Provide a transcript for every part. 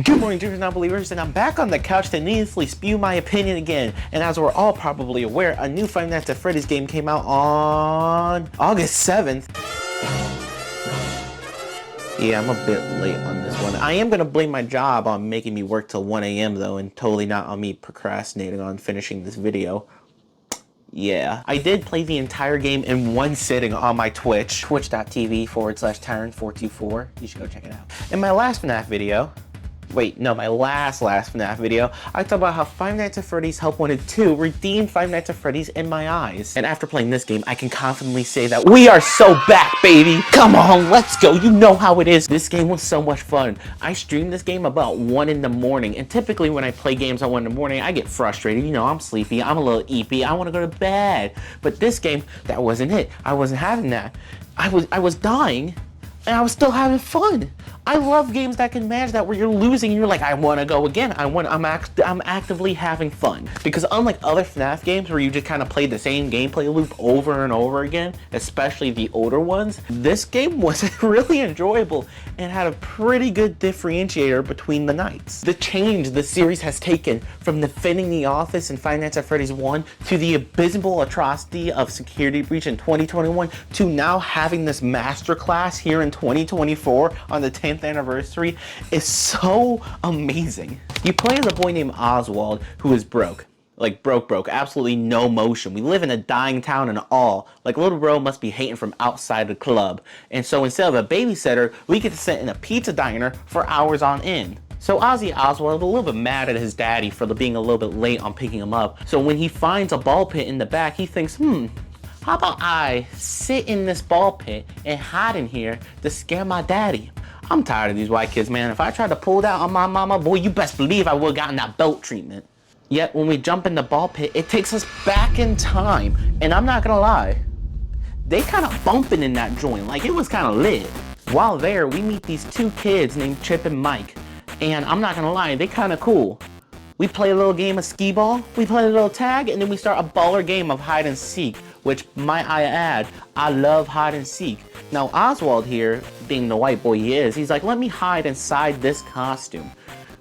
Good morning, dreamers and non-believers, and I'm back on the couch to needlessly spew my opinion again. And as we're all probably aware, a new Five Nights at Freddy's game came out on August 7th. Yeah, I'm a bit late on this one. I am going to blame my job on making me work till 1 a.m. though, and totally not on me procrastinating on finishing this video. Yeah, I did play the entire game in one sitting on my Twitch, twitch.tv/Tyrant424. You should go check it out. In my last FNAF video, my last FNAF video, I talked about how Five Nights at Freddy's Help Wanted 2 redeemed Five Nights at Freddy's in my eyes. And after playing this game, I can confidently say that we are so back, baby! Come on, let's go, you know how it is. This game was so much fun. I streamed this game about 1 in the morning, and typically when I play games at 1 in the morning, I get frustrated. You know, I'm sleepy, I'm a little eepy, I want to go to bed. But this game, that wasn't it. I wasn't having that. I was dying, and I was still having fun. I love games that can manage that, where you're losing and you're like, I want to go again. I'm actively having fun. Because unlike other FNAF games where you just kind of play the same gameplay loop over and over again, especially the older ones, this game was really enjoyable and had a pretty good differentiator between the nights. The change the series has taken from defending the office in Five Nights at Freddy's 1 to the abysmal atrocity of Security Breach in 2021 to now having this masterclass here in 2024 on the 10th anniversary is so amazing. You play as a boy named Oswald who is broke. Like broke, absolutely no motion. We live in a dying town and all. Like, little bro must be hating from outside the club. And so instead of a babysitter, we get to sit in a pizza diner for hours on end. So Ozzy Oswald a little bit mad at his daddy for being a little bit late on picking him up. So when he finds a ball pit in the back, he thinks, how about I sit in this ball pit and hide in here to scare my daddy? I'm tired of these white kids, man. If I tried to pull that on my mama, boy, you best believe I would've gotten that belt treatment. Yet when we jump in the ball pit, it takes us back in time. And I'm not gonna lie, they kind of bumping in that joint, like it was kind of lit. While there, we meet these two kids named Chip and Mike. And I'm not gonna lie, they kind of cool. We play a little game of skee ball, we play a little tag, and then we start a baller game of hide and seek, which, might I add, I love hide and seek. Now Oswald here, being the white boy he is, he's like, let me hide inside this costume,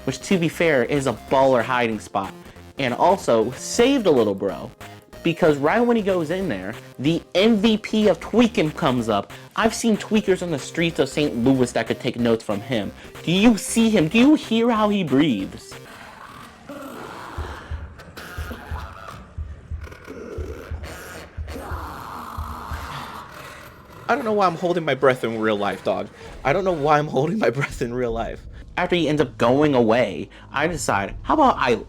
which, to be fair, is a baller hiding spot. And also saved a little bro, because right when he goes in there, the MVP of tweaking comes up. I've seen tweakers on the streets of St. Louis that could take notes from him. Do you see him? Do you hear how he breathes? I don't know why I'm holding my breath in real life, dog. I don't know why I'm holding my breath in real life. After he ends up going away, I decide, how about I,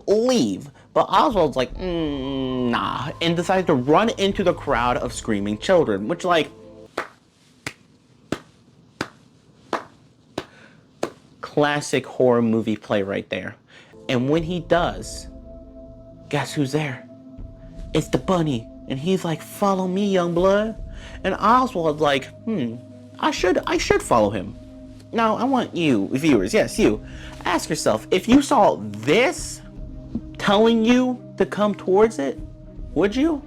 leave? But Oswald's like, nah, and decides to run into the crowd of screaming children, which, like, classic horror movie play right there. And when he does, guess who's there? It's the bunny. And he's like, follow me, young blood. And Oswald's like, I should follow him. Now, I want you, viewers, yes, you, ask yourself, if you saw this telling you to come towards it, would you?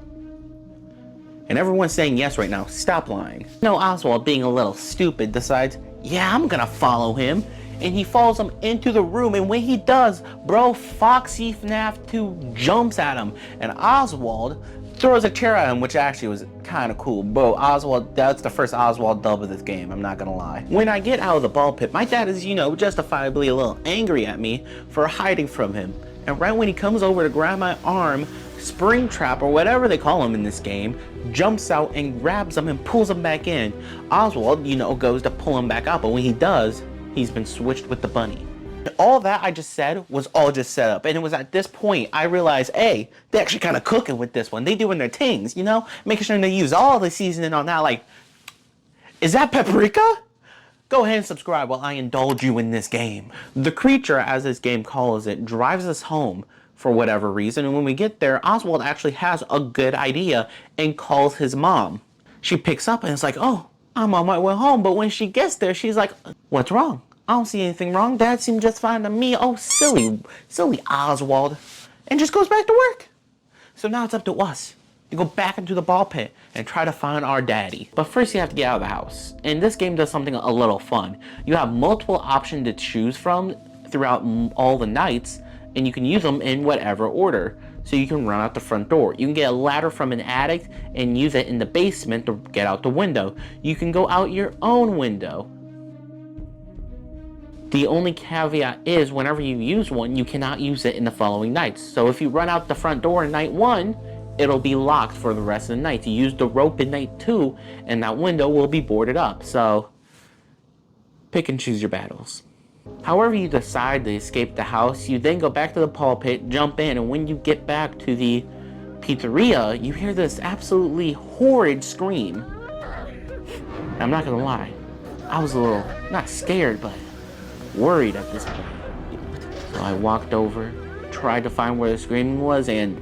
And everyone's saying yes right now. Stop lying. No, Oswald, being a little stupid, decides, yeah, I'm gonna follow him. And he follows him into the room, and when he does, bro, Foxy FNAF 2 jumps at him, and Oswald throws a chair at him, which actually was kind of cool. Bro, Oswald, that's the first Oswald dub of this game, I'm not gonna lie. When I get out of the ball pit, my dad is, justifiably a little angry at me for hiding from him. And right when he comes over to grab my arm, Springtrap, or whatever they call him in this game, jumps out and grabs him and pulls him back in. Oswald, goes to pull him back out, but when he does, he's been switched with the bunny. All that I just said was all just set up, and it was at this point I realized, hey, they actually kind of cooking with this one. They doing their things, making sure they use all the seasoning on that. Like, is that paprika? Go ahead and subscribe while I indulge you in this game. The creature, as this game calls it, drives us home for whatever reason, and when we get there, Oswald actually has a good idea and calls his mom. She picks up and it's like, oh, I'm on my way home, but when she gets there, she's like, what's wrong? I don't see anything wrong. Dad seemed just fine to me. Oh, silly Oswald. And just goes back to work. So now it's up to us to go back into the ball pit and try to find our daddy. But first you have to get out of the house. And this game does something a little fun. You have multiple options to choose from throughout all the nights, and you can use them in whatever order. So you can run out the front door. You can get a ladder from an attic and use it in the basement to get out the window. You can go out your own window. The only caveat is whenever you use one, you cannot use it in the following nights. So if you run out the front door in night 1, it'll be locked for the rest of the night. You use the rope in night 2, and that window will be boarded up. So pick and choose your battles. However you decide to escape the house, you then go back to the ball pit, jump in, and when you get back to the pizzeria, you hear this absolutely horrid scream. I'm not gonna lie, I was a little, not scared, but worried at this point. So I walked over, tried to find where the screaming was, and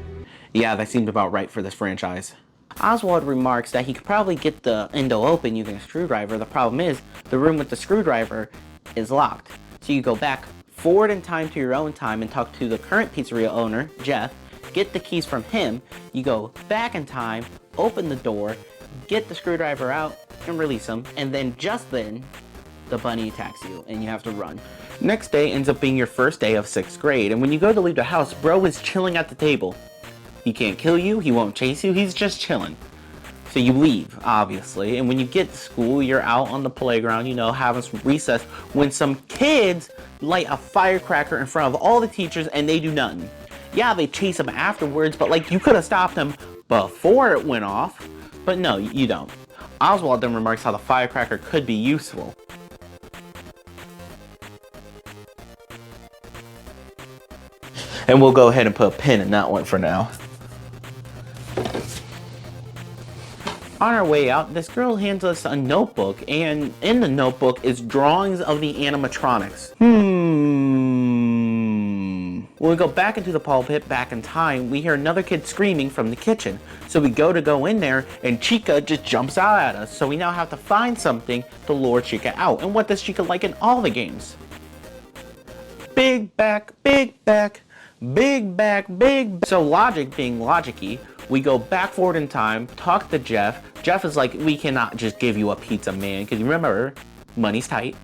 yeah, that seemed about right for this franchise. Oswald remarks that he could probably get the window open using a screwdriver. The problem is, the room with the screwdriver is locked. So you go back forward in time to your own time and talk to the current pizzeria owner, Jeff, get the keys from him, you go back in time, open the door, get the screwdriver out, and release him, and then just then, the bunny attacks you, and you have to run. Next day ends up being your first day of 6th grade, and when you go to leave the house, bro is chilling at the table. He can't kill you, he won't chase you, he's just chilling. So you leave, obviously, and when you get to school, you're out on the playground, you know, having some recess, when some kids light a firecracker in front of all the teachers and they do nothing. Yeah, they chase them afterwards, but like, you could have stopped them before it went off, but no, you don't. Oswald then remarks how the firecracker could be useful. And we'll go ahead and put a pin in that one for now. On our way out, this girl hands us a notebook, and in the notebook is drawings of the animatronics. When we go back into the ball pit, back in time, we hear another kid screaming from the kitchen. So we go in there, and Chica just jumps out at us. So we now have to find something to lure Chica out. And what does Chica like in all the games? Big back, big back, big back, big back. So logic being logic-y, we go back forward in time, talk to Jeff. Jeff is like, we cannot just give you a pizza, man, because you remember, money's tight.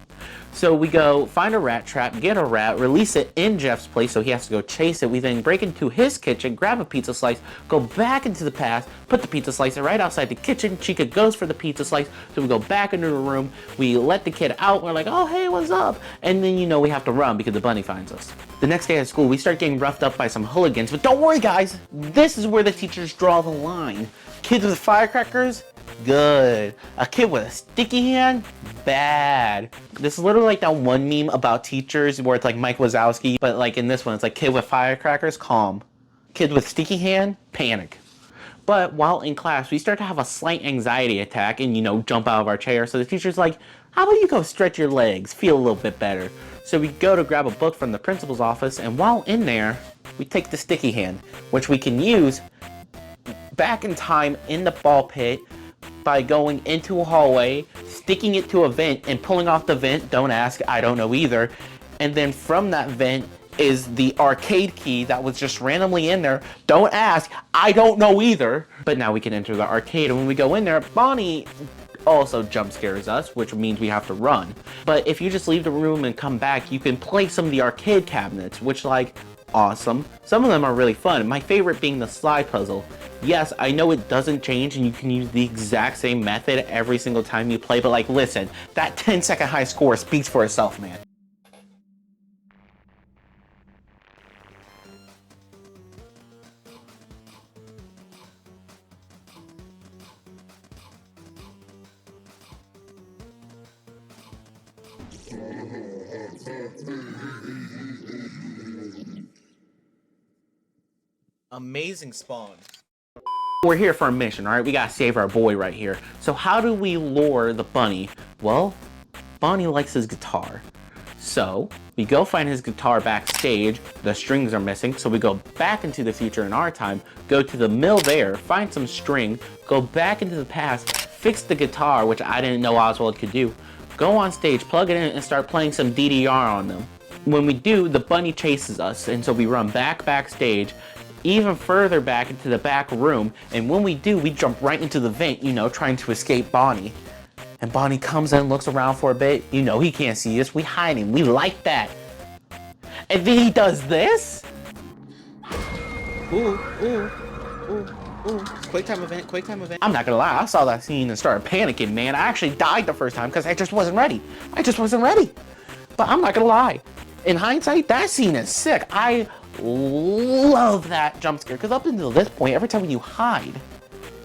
So we go find a rat trap, get a rat, release it in Jeff's place, so he has to go chase it. We then break into his kitchen, grab a pizza slice, go back into the past, put the pizza slice right outside the kitchen. Chica goes for the pizza slice, so we go back into the room. We let the kid out. We're like, oh, hey, what's up? And then, you know, we have to run because the bunny finds us. The next day at school, we start getting roughed up by some hooligans, but don't worry, guys. This is where the teachers draw the line. Kids with firecrackers, good. A kid with a sticky hand, bad. This is literally like that one meme about teachers where it's like Mike Wazowski, but like in this one, it's like kid with firecrackers, calm. Kid with sticky hand, panic. But while in class, we start to have a slight anxiety attack and, you know, jump out of our chair. So the teacher's like, how about you go stretch your legs, feel a little bit better. So we go to grab a book from the principal's office, and while in there, we take the sticky hand, which we can use back in time in the ball pit by going into a hallway, sticking it to a vent, and pulling off the vent. Don't ask, I don't know either. And then from that vent is the arcade key that was just randomly in there. Don't ask, I don't know either. But now we can enter the arcade, and when we go in there, Bonnie also jump scares us, which means we have to run. But if you just leave the room and come back, you can play some of the arcade cabinets, which, like, awesome. Some of them are really fun. My favorite being the slide puzzle. Yes, I know it doesn't change and you can use the exact same method every single time you play, but like, listen, that 10-second high score speaks for itself, man. Amazing spawn. We're here for a mission, alright? We gotta save our boy right here. So how do we lure the bunny? Well, Bonnie likes his guitar. So we go find his guitar backstage. The strings are missing, so we go back into the future in our time, go to the mill there, find some string, go back into the past, fix the guitar, which I didn't know Oswald could do, go on stage, plug it in, and start playing some DDR on them. When we do, the bunny chases us, and so we run backstage, even further back into the back room, and when we do, we jump right into the vent, you know, trying to escape Bonnie. And Bonnie comes in, looks around for a bit, you know, he can't see us, we hide him, we like that. And then he does this? Ooh, ooh, ooh, ooh. Quick time event, quick time event. I'm not gonna lie, I saw that scene and started panicking, man. I actually died the first time because I just wasn't ready. I just wasn't ready. But I'm not gonna lie. In hindsight, that scene is sick. I love that jump scare because up until this point, every time you hide,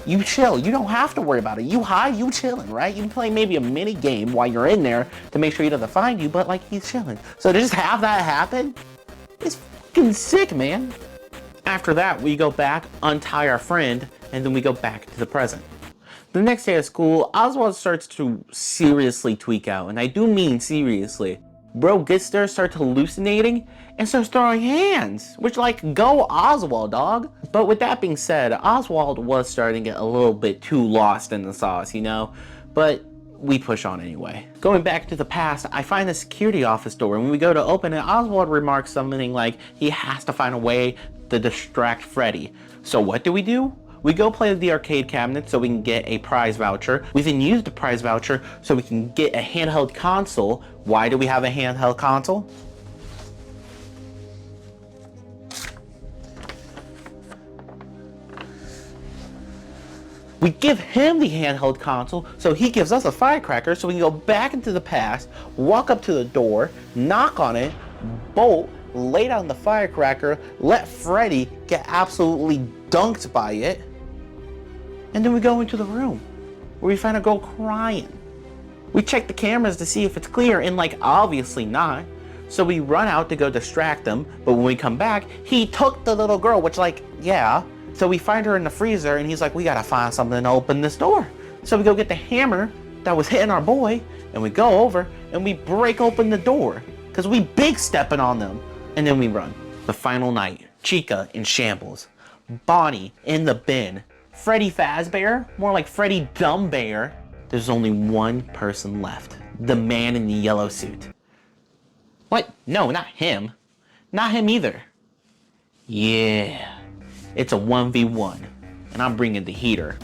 you chill. You don't have to worry about it. You hide, you chilling, right? You can play maybe a mini game while you're in there to make sure he doesn't find you, but like he's chilling. So to just have that happen is fucking sick, man. After that, we go back, untie our friend, and then we go back to the present. The next day at school, Oswald starts to seriously tweak out, and I do mean seriously. Bro gets there, starts hallucinating, and starts throwing hands, which like, go Oswald, dog. But with that being said, Oswald was starting to get a little bit too lost in the sauce, you know? But we push on anyway. Going back to the past, I find the security office door, and when we go to open it, Oswald remarks something like he has to find a way to distract Freddy. So what do? We go play the arcade cabinet so we can get a prize voucher. We then use the prize voucher so we can get a handheld console. Why do we have a handheld console? We give him the handheld console, so he gives us a firecracker so we can go back into the past, walk up to the door, knock on it, bolt, lay down the firecracker, let Freddy get absolutely dunked by it, and then we go into the room where we find a girl crying. We check the cameras to see if it's clear, and like, obviously not. So we run out to go distract him, but when we come back, he took the little girl, which like, yeah. So we find her in the freezer, and he's like, we gotta find something to open this door. So we go get the hammer that was hitting our boy, and we go over, and we break open the door, because we big stepping on them. And then we run. The final night, Chica in shambles, Bonnie in the bin, Freddy Fazbear, more like Freddy Dumbbear. There's only one person left, the man in the yellow suit. What? No, not him. Not him either. Yeah, it's a 1v1, and I'm bringing the heater.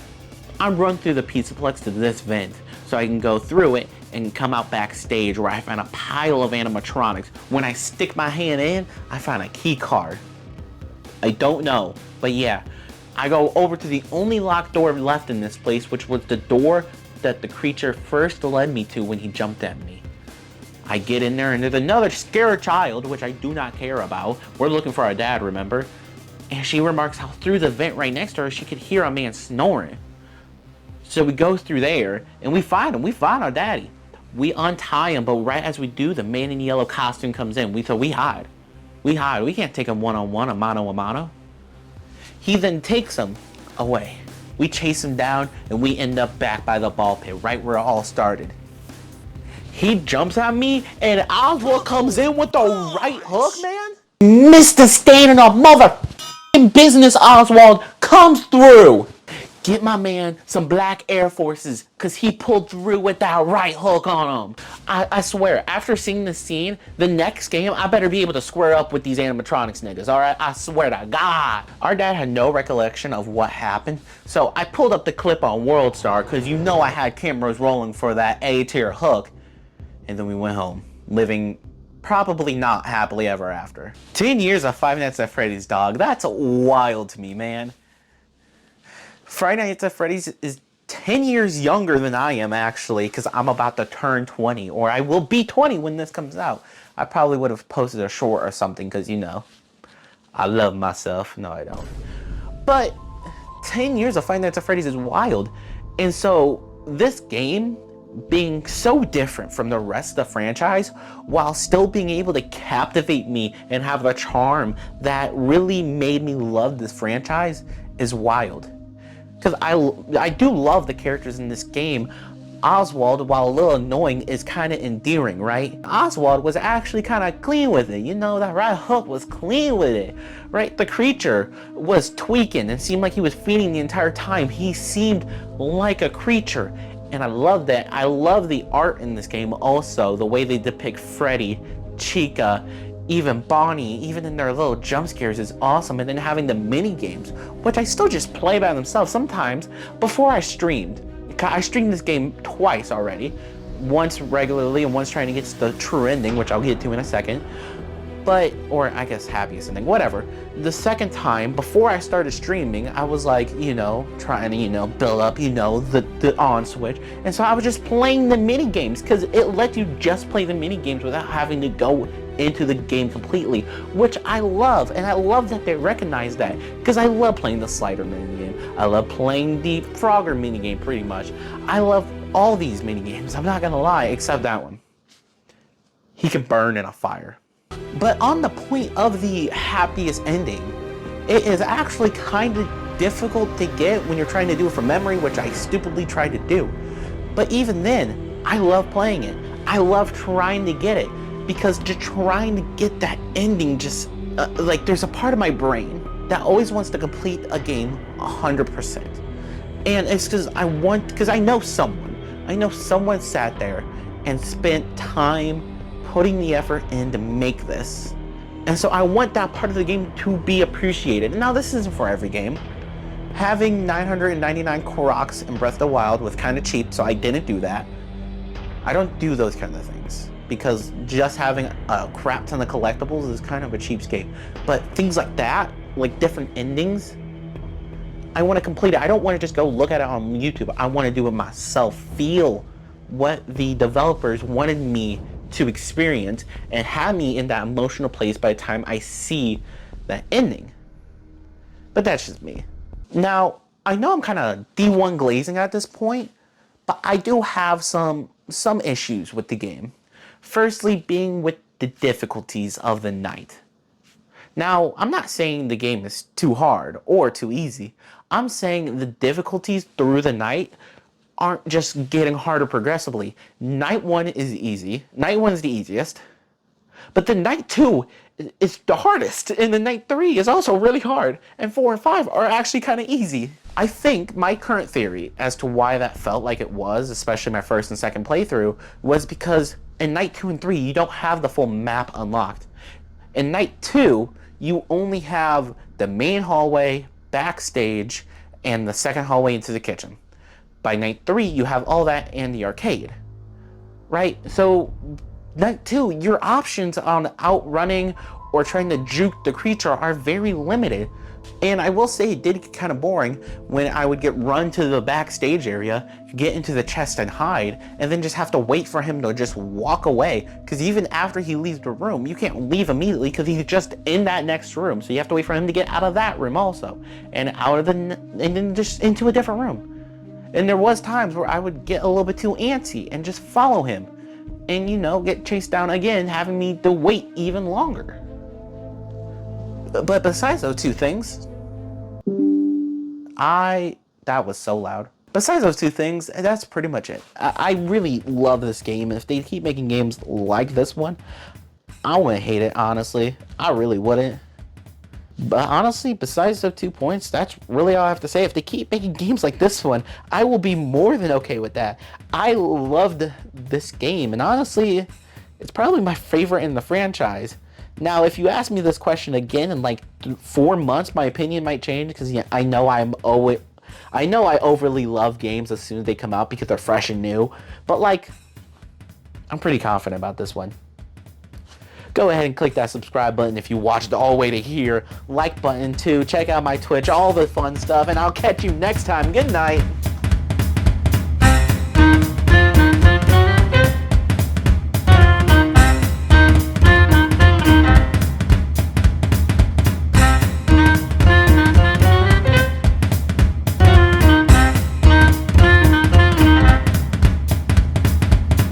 I run through the Pizzaplex to this vent so I can go through it and come out backstage where I find a pile of animatronics. When I stick my hand in, I find a key card. I don't know, but yeah. I go over to the only locked door left in this place, which was the door that the creature first led me to when he jumped at me. I get in there and there's another scared child, which I do not care about. We're looking for our dad, remember? And she remarks how through the vent right next to her, she could hear a man snoring. So we go through there and we find him. We find our daddy. We untie him, but right as we do, the man in the yellow costume comes in. So we hide. We hide. We can't take him one-on-one, a mano. He then takes him away. We chase him down, and we end up back by the ball pit, right where it all started. He jumps at me, and Oswald comes in with the right hook, man. Mr. Standing up mother business Oswald comes through. Get my man some black Air Forces, because he pulled through with that right hook on him. I swear, after seeing this scene, the next game, I better be able to square up with these animatronics niggas, alright? I swear to God. Our dad had no recollection of what happened, so I pulled up the clip on WorldStar, because you know I had cameras rolling for that A-tier hook, and then we went home, living probably not happily ever after. 10 years of Five Nights at Freddy's, dog. That's wild to me, man. Friday Nights at Freddy's is 10 years younger than I am, actually, because I'm about to turn 20, or I will be 20 when this comes out. I probably would have posted a short or something, because, you know, I love myself. No, I don't. But 10 years of Five Nights at Freddy's is wild. And so this game being so different from the rest of the franchise, while still being able to captivate me and have the charm that really made me love this franchise, is wild. Because I do love the characters in this game. Oswald, while a little annoying, is kind of endearing, right? Oswald was actually kind of clean with it. You know, that right hook was clean with it, right? The creature was tweaking and seemed like he was feeding the entire time. He seemed like a creature, and I love that. I love the art in this game also, the way they depict Freddy, Chica, even Bonnie, even in their little jump scares is awesome. And then having the mini games, which I still just play by themselves sometimes. Before I streamed this game twice already, once regularly and once trying to get to the true ending, which I'll get to in a second. But, or I guess happiest ending, whatever. The second time, before I started streaming, I was like, you know, trying to, you know, build up, you know, the on switch. And so I was just playing the mini games because it let you just play the mini games without having to go into the game completely, which I love. And I love that they recognize that because I love playing the slider mini game. I love playing the Frogger mini game pretty much. I love all these mini games, I'm not gonna lie, except that one. He can burn in a fire. But on the point of the happiest ending, it is actually kind of difficult to get when you're trying to do it from memory, which I stupidly tried to do. But even then, I love playing it. I love trying to get it because just trying to get that ending just, like there's a part of my brain that always wants to complete a game 100%. And it's because I know someone sat there and spent time putting the effort in to make this. And so I want that part of the game to be appreciated. Now this isn't for every game. Having 999 Koroks in Breath of the Wild was kind of cheap, so I didn't do that. I don't do those kind of things because just having a crap ton of collectibles is kind of a cheapskate. But things like that, like different endings, I want to complete it. I don't want to just go look at it on YouTube. I want to do it myself, feel what the developers wanted me to experience and have me in that emotional place by the time I see that ending. But that's just me. Now, I know I'm kind of D1 glazing at this point, but I do have some issues with the game. Firstly, being with the difficulties of the night. Now, I'm not saying the game is too hard or too easy. I'm saying the difficulties through the night aren't just getting harder progressively. Night 1 is easy. Night 1 is the easiest. But then night 2 is the hardest. And then night 3 is also really hard. And 4 and 5 are actually kind of easy. I think my current theory as to why that felt like it was, especially my first and second playthrough, was because in night 2 and 3, you don't have the full map unlocked. In night 2, you only have the main hallway, backstage, and the second hallway into the kitchen. By night 3, you have all that and the arcade, right? So night 2, your options on outrunning or trying to juke the creature are very limited. And I will say it did get kind of boring when I would get run to the backstage area, get into the chest and hide, and then just have to wait for him to just walk away. Because even after he leaves the room, you can't leave immediately because he's just in that next room. So you have to wait for him to get out of that room also, and then just into a different room. And there was times where I would get a little bit too antsy and just follow him and, you know, get chased down again, having me to wait even longer. But besides those two things, that was so loud. Besides those two things, that's pretty much it. I really love this game, and if they keep making games like this one, I wouldn't hate it, honestly. I really wouldn't. But honestly, besides those 2 points, that's really all I have to say. If they keep making games like this one, I will be more than okay with that. I loved this game, and honestly, it's probably my favorite in the franchise. Now, if you ask me this question again in like 4 months, my opinion might change because yeah, I know I overly love games as soon as they come out because they're fresh and new. But like, I'm pretty confident about this one. Go ahead and click that subscribe button if you watched all the way to here. Like button too. Check out my Twitch, all the fun stuff, and I'll catch you next time. Good night.